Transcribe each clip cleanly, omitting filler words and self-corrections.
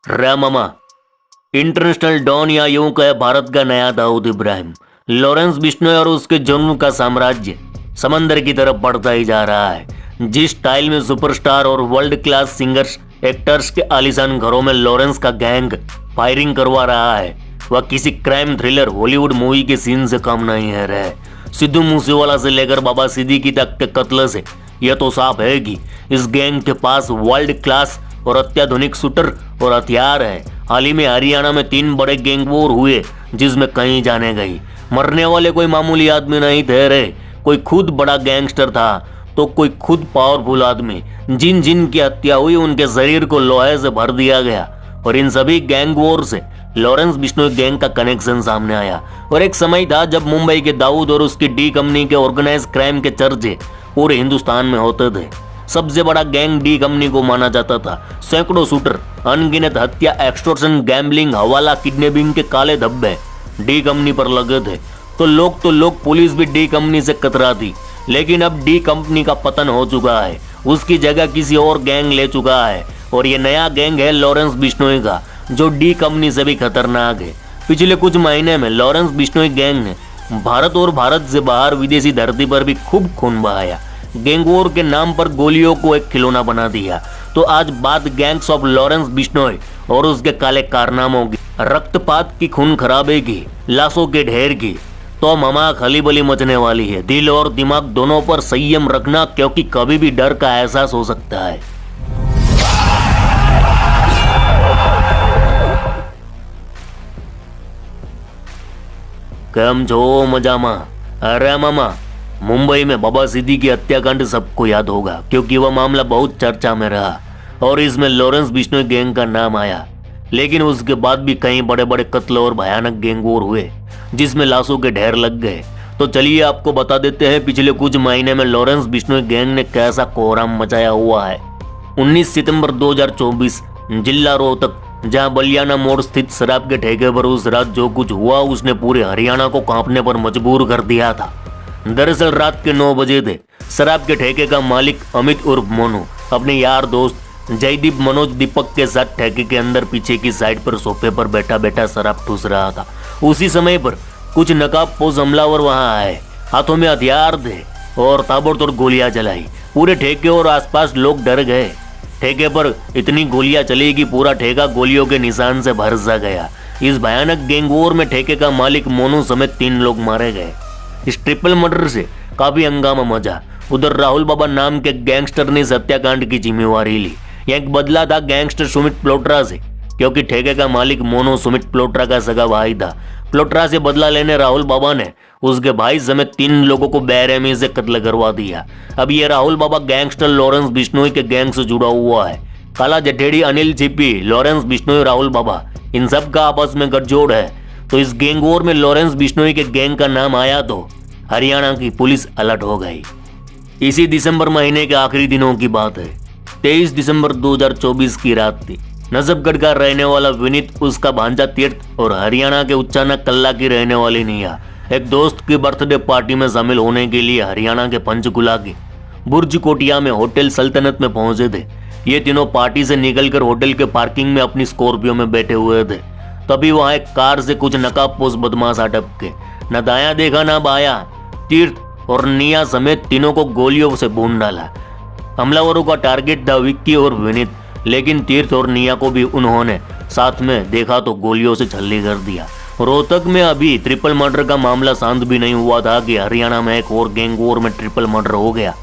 रामामा international don या यूं कहे भारत का नया दाऊद इब्राहिम लॉरेंस बिश्नोई और उसके जुर्म का साम्राज्य समंदर की तरफ बढ़ता ही जा रहा है। जिस स्टाइल में सुपरस्टार और वर्ल्ड क्लास सिंगर्स एक्टर्स के आलीशान घरों में लॉरेंस का गैंग फायरिंग करवा रहा है वह किसी क्राइम थ्रिलर हॉलीवुड मूवी के सीन से कम नहीं है रहे। सिद्धू मूसेवाला से लेकर बाबा सिद्दीकी तक के कत्ल से यह तो साफ है कि इस गैंग के पास वर्ल्ड क्लास और अत्याधुनिक शूटर और हथियार है। हाल ही में हरियाणा में 3 बड़े गैंग वॉर हुए जिसमें कई जाने गई। मरने वाले कोई मामूली आदमी नहीं थे रे, कोई खुद बड़ा गैंगस्टर था तो कोई खुद पावरफुल आदमी। जिन जिन की हत्या हुई उनके शरीर को लोहे से भर दिया गया और इन सभी गैंग वॉर से लॉरेंस बिश्नोई गैंग का कनेक्शन सामने आया। और एक समय था जब मुंबई के दाऊद और उसकी डी कंपनी के ऑर्गेनाइज क्राइम के चर्चे पूरे हिंदुस्तान में होते थे। सबसे बड़ा गैंग डी कंपनी को माना जाता था। सैकड़ों शूटर, अनगिनत हत्या, एक्सटॉर्शन, गैम्बलिंग, हवाला, किडनैपिंग के काले धब्बे डी कंपनी पर लगे थे। तो लोग पुलिस भी डी कंपनी से कतरा थी। लेकिन अब डी कंपनी का पतन हो चुका है, उसकी जगह किसी और गैंग ले चुका है और ये नया गैंग है लॉरेंस बिश्नोई का, जो डी कंपनी से भी खतरनाक है। पिछले कुछ महीने में लॉरेंस बिश्नोई गैंग ने भारत और भारत से बाहर विदेशी धरती पर भी खूब खून बहाया। गैंग वॉर के नाम पर गोलियों को एक खिलौना बना दिया। तो आज बात गैंग्स ऑफ लॉरेंस बिश्नोई और उसके काले कारनामों की, रक्तपात की, खून खराबे की, लाशों के ढेर की, तो मामा खलीबली मचने वाली है। दिल और दिमाग दोनों पर संयम रखना, क्योंकि कभी भी डर का एहसास हो सकता है। કેમ છો મજામાં? अरे मामा, मुंबई में बाबा सिद्दीकी हत्याकांड सबको याद होगा क्योंकि वह मामला बहुत चर्चा में रहा और इसमें लॉरेंस बिश्नोई गैंग का नाम आया। लेकिन उसके बाद भी कई बड़े बड़े कत्ल और भयानक गैंग वॉर हुए जिसमें लाशों के ढेर लग गए। तो चलिए आपको बता देते हैं पिछले कुछ महीने में लॉरेंस बिश्नोई गैंग ने कैसा कोहराम मचाया हुआ है। 19 सितंबर 2024 जिला रोहतक, जहां बलियाना मोड़ स्थित शराब के ठेके पर उस रात जो कुछ हुआ उसने पूरे हरियाणा को कांपने पर मजबूर कर दिया था। दरअसल रात के 9 बजे थे। शराब के ठेके का मालिक अमित उर्फ मोनू अपने यार दोस्त जयदीप मनोज दीपक के साथ ठेके के अंदर पीछे की साइड पर सोफे पर बैठा बैठा शराब ठूस रहा था। उसी समय पर कुछ नकाबपोश हमलावर वहां आए, हाथों में हथियार थे और ताबड़तोड़ गोलियां चलाई। पूरे ठेके और आसपास लोग डर गए। ठेके पर इतनी गोलियां चली कि पूरा ठेका गोलियों के निशान से भर सा गया। इस भयानक गैंग वॉर में ठेके का मालिक मोनू समेत 3 लोग मारे गए। इस ट्रिपल मर्डर से काफी हंगामा मचा। उधर राहुल बाबा नाम के गैंगस्टर ने इस हत्याकांड की जिम्मेवारी ली। यह एक बदला था गैंगस्टर सुमित प्लोट्रा से, क्योंकि ठेके का मालिक मोनू सुमित प्लोट्रा का सगा भाई था। प्लोट्रा से बदला लेने राहुल बाबा ने उसके भाई समेत 3 लोगों को बेरहमी से कत्ल करवा दिया। अब ये राहुल बाबा गैंगस्टर लॉरेंस बिश्नोई के गैंग से जुड़ा हुआ है। काला जठेड़ी, अनिल छिप्पी, लॉरेंस बिश्नोई, राहुल बाबा, इन सब का आपस में गठजोड़ है। तो इस गैंग वॉर में लॉरेंस बिश्नोई के गैंग का नाम आया तो हरियाणा की पुलिस अलर्ट हो गई। इसी दिसंबर महीने के आखिरी दिनों की बात है। 23 दिसंबर 2024 की रात थी। नजफगढ़ का रहने वाला विनीत, उसका भांजा तीर्थ और हरियाणा के उच्चाना कल्ला की रहने वाली निया एक दोस्त की बर्थडे पार्टी में शामिल होने के लिए हरियाणा के पंचकुला के बुर्ज कोटिया में होटल सल्तनत में पहुंचे थे। ये तीनों पार्टी से निकलकर होटल के पार्किंग में अपनी स्कॉर्पियो में बैठे हुए थे। तभी वहां एक कार से कुछ नकाबपोश बदमाश अटक के न दाया देखा न बाया, तीर्थ और निया समेत तीनों को गोलियों से भून डाला। हमलावरों का टारगेट था विक्की और विनीत, लेकिन तीर्थ और निया को भी उन्होंने साथ में देखा तो गोलियों से छल्ली कर दिया। रोहतक में अभी ट्रिपल मर्डर का मामला शांत भी नहीं हुआ था कि हरियाणा में एक और गैंग वॉर में ट्रिपल मर्डर हो गया।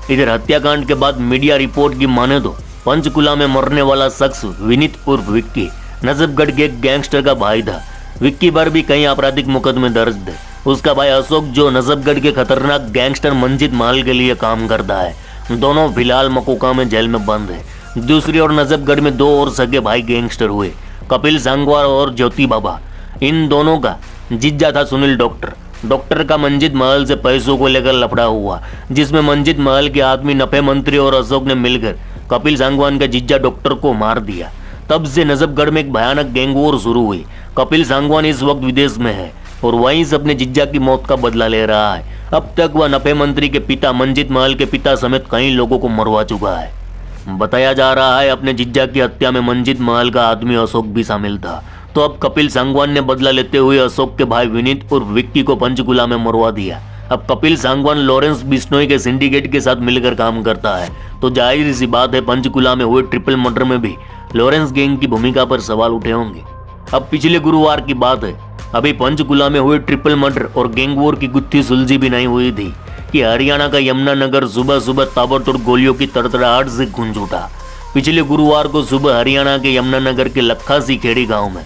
इधर हत्याकांड के बाद मीडिया रिपोर्ट की माने तो पंचकुला में मरने वाला शख्स विनीत उर्फ विक्की नजफगढ़ के गैंगस्टर का भाई था। विक्की पर भी कई आपराधिक मुकदमे दर्ज थे। उसका भाई अशोक, जो नजफगढ़ के खतरनाक गैंगस्टर मंजित महल के लिए काम करता है, दोनों फिलहाल मकोका में जेल में बंद है। दूसरी ओर नजफगढ़ में 2 और सगे भाई गैंगस्टर हुए, कपिल सांगवार और ज्योति बाबा। इन दोनों का जिज्जा था सुनील डॉक्टर का मंजित महल से पैसों को लेकर लफड़ा हुआ, जिसमें मंजित महल के आदमी नफे मंत्री और अशोक ने मिलकर कपिल सांगवान के जिज्जा डॉक्टर को मार दिया। तब से नजफगढ़ में एक भयानक गैंग वॉर शुरू हुई। कपिल सांगवान इस वक्त विदेश में है और वहीं से अपने जिज्जा की मौत का बदला ले रहा है। अब तक वह नफे मंत्री के पिता, मंजित महल के पिता समेत कई लोगों को मरवा चुका है। बताया जा रहा है अपने जिज्जा की हत्या में मंजित महल का आदमी अशोक भी शामिल था। तो अब कपिल सांगवान ने बदला लेते हुए अशोक के भाई विनीत और विक्की को पंचकुला में मरवा दिया। अब कपिल सांगवान लॉरेंस बिश्नोई के सिंडिकेट के साथ मिलकर काम करता है, तो जाहिर सी बात है पंचकुला में हुए ट्रिपल मर्डर में भी लॉरेंस गैंग की भूमिका पर सवाल उठे होंगे। अब पिछले गुरुवार की बात है, अभी पंचकुला में हुए ट्रिपल मर्डर और गैंग वॉर की गुत्थी सुलझी भी नहीं हुई थी कि हरियाणा का यमुनानगर सुबह सुबह ताबड़तोड़ गोलियों की तड़तड़ाहट से गूंज उठा। पिछले गुरुवार को सुबह हरियाणा के यमुनानगर के लखासी खेड़ी गांव में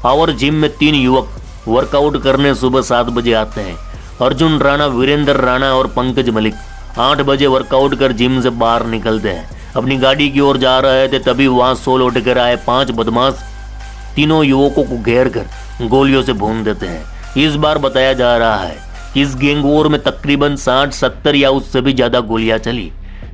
पावर जिम में 3 युवक वर्कआउट करने सुबह 7 बजे आते हैं। अर्जुन राणा, वीरेंद्र राणा और पंकज मलिक 8 बजे वर्कआउट कर जिम से बाहर निकलते हैं। अपनी गाड़ी की ओर जा रहे थे, तभी वहां सो लौट कर आए 5 बदमाश तीनों युवकों को घेर कर गोलियों से भून देते हैं। इस बार बताया जा रहा है कि इस गैंग वॉर में तकरीबन 60-70 या उससे भी ज्यादा गोलियां चली।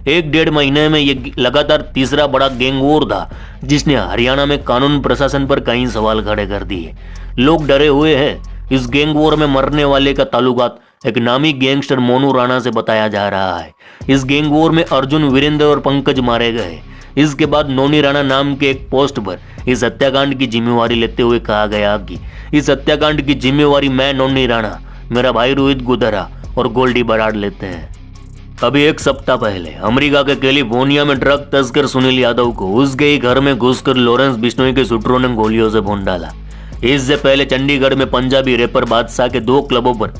1-1.5 महीने में ये लगातार तीसरा बड़ा गैंग वॉर था जिसने हरियाणा में कानून प्रशासन पर कई सवाल खड़े कर दिए। लोग डरे हुए हैं। इस गैंग वॉर में मरने वाले का ताल्लुकात एक नामी गैंगस्टर मोनू राणा से बताया जा रहा है। इस गैंग वॉर में अर्जुन, वीरेंद्र और पंकज मारे गए। इसके बाद नोनी राणा नाम के एक पोस्ट पर इस हत्याकांड की जिम्मेवारी लेते हुए कहा गया कि इस हत्याकांड की जिम्मेवारी मैं, नोनी राणा, मेरा भाई रोहित गुदरा और गोल्डी बराड़ लेते हैं। अभी 1 सप्ताह पहले अमेरिका के कैलिफोर्निया में ड्रग तस्कर सुनील यादव को उसके ही घर में घुसकर लॉरेंस बिश्नोई के शूटरों ने गोलियों से भून डाला। इससे पहले चंडीगढ़ में पंजाबी रैपर बादशाह के 2 क्लबों पर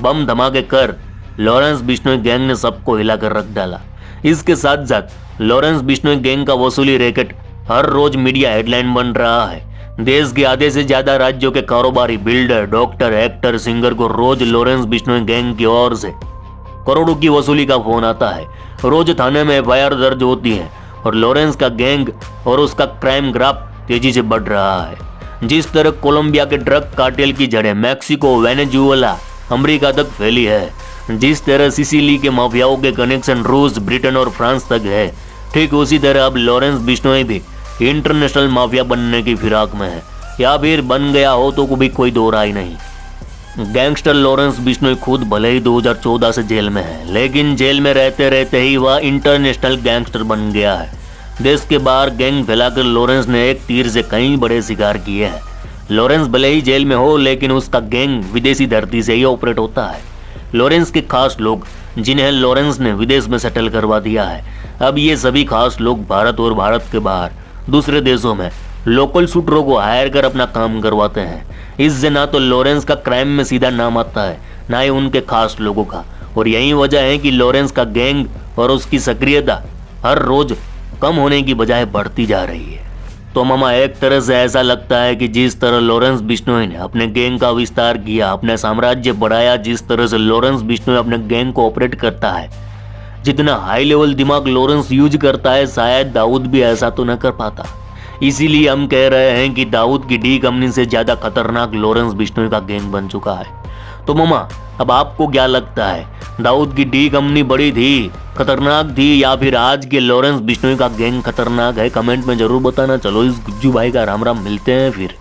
बम धमाके कर लॉरेंस बिश्नोई गैंग ने सबको हिलाकर रख डाला। इसके साथ साथ लॉरेंस बिश्नोई गैंग का वसूली रैकेट हर रोज मीडिया हेडलाइन बन रहा है। देश के आधे से ज्यादा राज्यों के कारोबारी, बिल्डर, डॉक्टर, एक्टर, सिंगर को रोज लॉरेंस बिश्नोई गैंग की ओर से करोड़ों की वसूली का फोन आता है। रोज थाने में एफआईआर दर्ज होती है और लॉरेंस का गैंग और उसका क्राइम ग्राफ तेजी से बढ़ रहा है। जिस तरह कोलंबिया के ड्रग कार्टेल की जड़ें मैक्सिको, वेनेजुएला, अमेरिका तक फैली है, जिस तरह सिसिली के माफियाओं के कनेक्शन रूस, ब्रिटेन और फ्रांस तक है, ठीक उसी तरह अब लॉरेंस बिश्नोई भी इंटरनेशनल माफिया बनने की फिराक में है, या फिर बन गया हो तो भी कोई दो राय नहीं। गैंगस्टर लॉरेंस बिश्नोई खुद भले ही 2014 से जेल में है, लेकिन जेल में रहते रहते ही वह इंटरनेशनल गैंगस्टर बन गया है। देश के बाहर गैंग फैलाकर लॉरेंस ने एक तीर से कई बड़े शिकार किए हैं। लॉरेंस भले ही जेल में हो, लेकिन उसका गैंग विदेशी धरती से ही ऑपरेट होता है। लॉरेंस के खास लोग जिन्हें लॉरेंस ने विदेश में सेटल करवा दिया है, अब ये सभी खास लोग भारत और भारत के बाहर दूसरे देशों में लोकल शूटरों को हायर कर अपना काम करवाते हैं। इससे ना तो लॉरेंस का क्राइम में सीधा नाम आता है, ना ही उनके खास लोगों का, और यही वजह है कि लॉरेंस का गैंग और उसकी सक्रियता हर रोज कम होने की बजाय बढ़ती जा रही है। तो मामा, एक तरह से ऐसा लगता है कि जिस तरह लॉरेंस बिश्नोई ने अपने गैंग का विस्तार किया, अपने साम्राज्य बढ़ाया, जिस तरह से लॉरेंस बिश्नोई अपने गैंग को ऑपरेट करता है, जितना हाई लेवल दिमाग लॉरेंस यूज करता है, शायद दाऊद भी ऐसा तो न कर पाता। इसीलिए हम कह रहे हैं कि दाऊद की डी कंपनी से ज्यादा खतरनाक लॉरेंस बिश्नोई का गैंग बन चुका है। तो मामा, अब आपको क्या लगता है, दाऊद की डी कंपनी बड़ी थी, खतरनाक थी, या फिर आज के लॉरेंस बिश्नोई का गैंग खतरनाक है? कमेंट में जरूर बताना। चलो इस गुज्जू भाई का राम राम, मिलते हैं फिर।